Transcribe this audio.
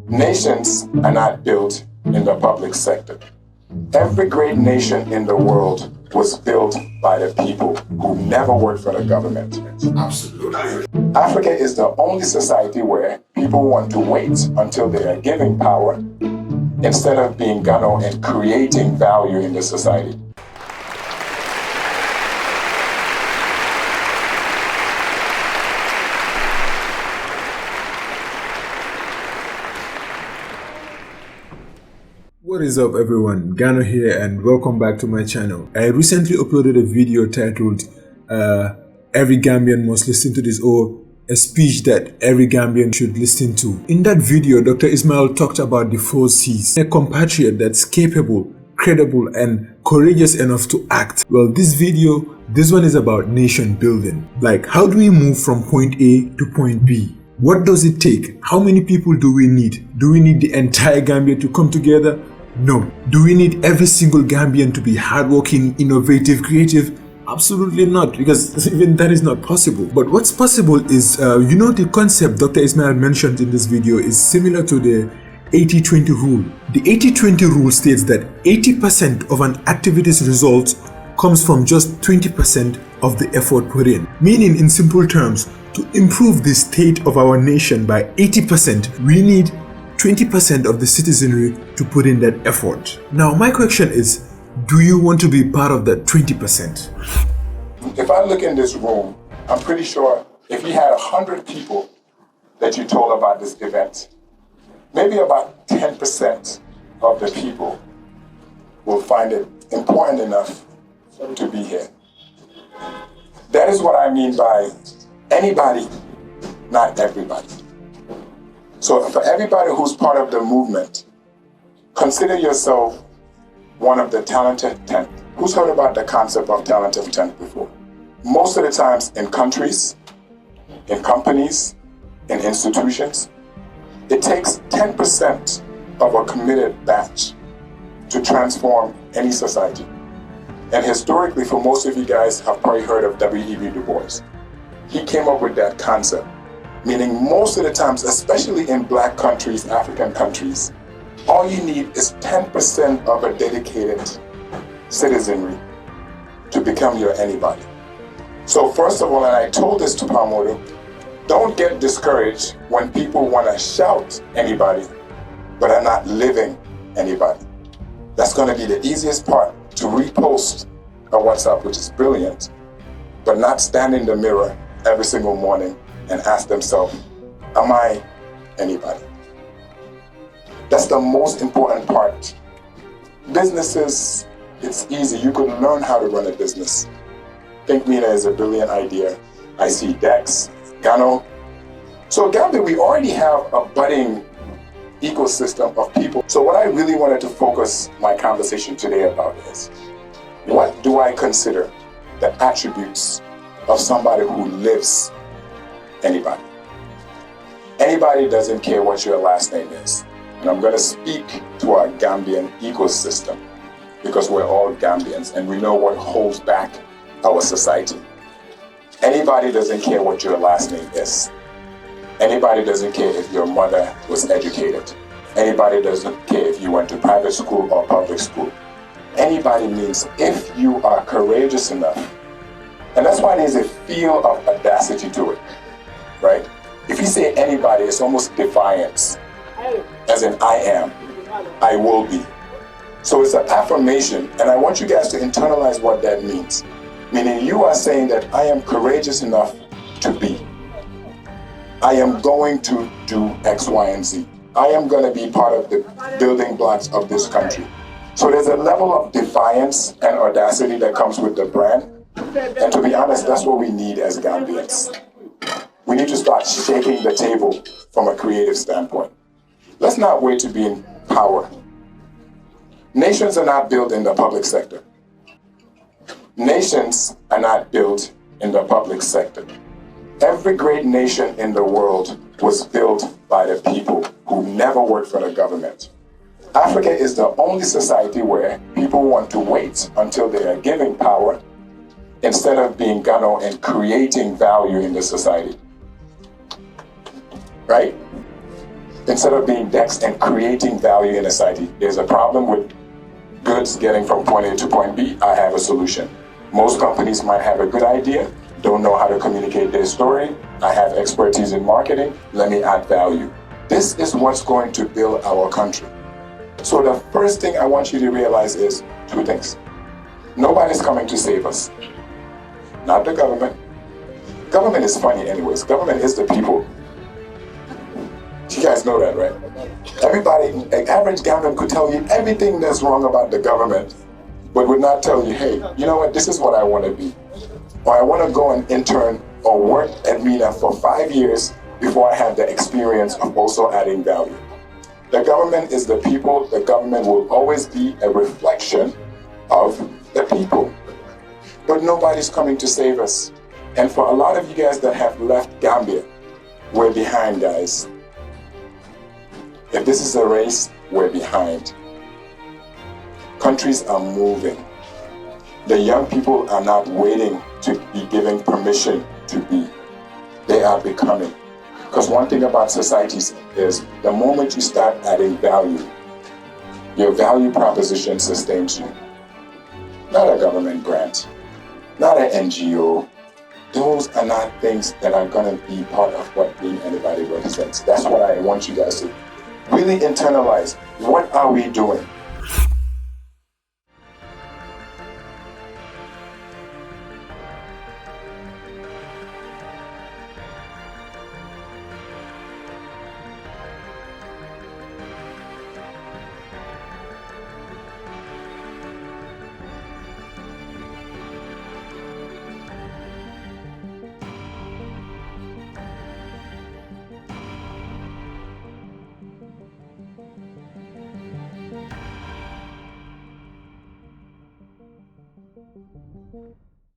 Nations are not built in the public sector. Every great nation in the world was built by the people who never worked for the government. Absolutely. Africa is the only society where people want to wait until they are given power instead of being gano and creating value in the society. What is up everyone, Gano here and welcome back to my channel. I recently uploaded a video titled Every Gambian Must Listen to This, or a speech that every Gambian should listen to. In that video, Dr. Ismail talked about the 4 C's. A compatriot that's capable, credible and courageous enough to act. Well, this one is about nation building. Like, how do we move from point A to point B? What does it take? How many people do we need? Do we need the entire Gambia to come together? No. Do we need every single Gambian to be hardworking, innovative, creative? Absolutely not, because even that is not possible. But what's possible is, the concept Dr. Ismail mentioned in this video is similar to the 80-20 rule. The 80-20 rule states that 80% of an activity's results comes from just 20% of the effort put in. Meaning, in simple terms, to improve the state of our nation by 80%, we need 20% of the citizenry to put in that effort. Now, my question is, do you want to be part of that 20%? If I look in this room, I'm pretty sure if you had 100 people that you told about this event, maybe about 10% of the people will find it important enough to be here. That is what I mean by anybody, not everybody. So for everybody who's part of the movement, consider yourself one of the talented 10. Who's heard about the concept of talented 10 before? Most of the times in countries, in companies, in institutions, it takes 10% of a committed batch to transform any society. And historically, for most of you guys have probably heard of W.E.B. Du Bois. He came up with that concept, meaning most of the times, especially in black countries, African countries, all you need is 10% of a dedicated citizenry to become your anybody. So first of all, and I told this to Pamodo, don't get discouraged when people want to shout anybody, but are not living anybody. That's going to be the easiest part, to repost a WhatsApp, which is brilliant, but not stand in the mirror every single morning and ask themselves, am I anybody? That's the most important part. Businesses, it's easy. You can learn how to run a business. Think Mina is a brilliant idea. I see Dex, Gano. So Gambia, we already have a budding ecosystem of people. So what I really wanted to focus my conversation today about is, what do I consider the attributes of somebody who lives anybody? Anybody doesn't care what your last name is. And I'm going to speak to our Gambian ecosystem because we're all Gambians and we know what holds back our society. Anybody doesn't care what your last name is. Anybody doesn't care if your mother was educated. Anybody doesn't care if you went to private school or public school. Anybody means if you are courageous enough. And that's why there's a feel of audacity to it, right? If you say anybody, it's almost defiance. As in, I am, I will be. So it's an affirmation, and I want you guys to internalize what that means. Meaning you are saying that I am courageous enough to be. I am going to do X, Y, and Z. I am going to be part of the building blocks of this country. So there's a level of defiance and audacity that comes with the brand. And to be honest, that's what we need as Gambians. We need to start shaking the table from a creative standpoint. Let's not wait to be in power. Nations are not built in the public sector. Nations are not built in the public sector. Every great nation in the world was built by the people who never worked for the government. Africa is the only society where people want to wait until they are given power instead of being Gano and creating value in the society. Right? Instead of being Dex and creating value in a society. There's a problem with goods getting from point A to point B. I have a solution. Most companies might have a good idea, don't know how to communicate their story. I have expertise in marketing. Let me add value. This is what's going to build our country. So the first thing I want you to realize is two things. Nobody's coming to save us. Not the government. Government is funny anyways. Government is the people. You guys know that, right? Everybody, an average Gambian could tell you everything that's wrong about the government, but would not tell you, hey, you know what, this is what I want to be. Or I want to go and intern or work at MENA for 5 years before I have the experience of also adding value. The government is the people. The government will always be a reflection of the people. But nobody's coming to save us. And for a lot of you guys that have left Gambia, we're behind, guys. If this is a race, we're behind. Countries are moving. The young people are not waiting to be given permission to be. They are becoming. Because one thing about societies is the moment you start adding value, your value proposition sustains you. Not a government grant, not an NGO. Those are not things that are going to be part of what being anybody represents. That's what I want you guys to really internalize. What are we doing? Thank you.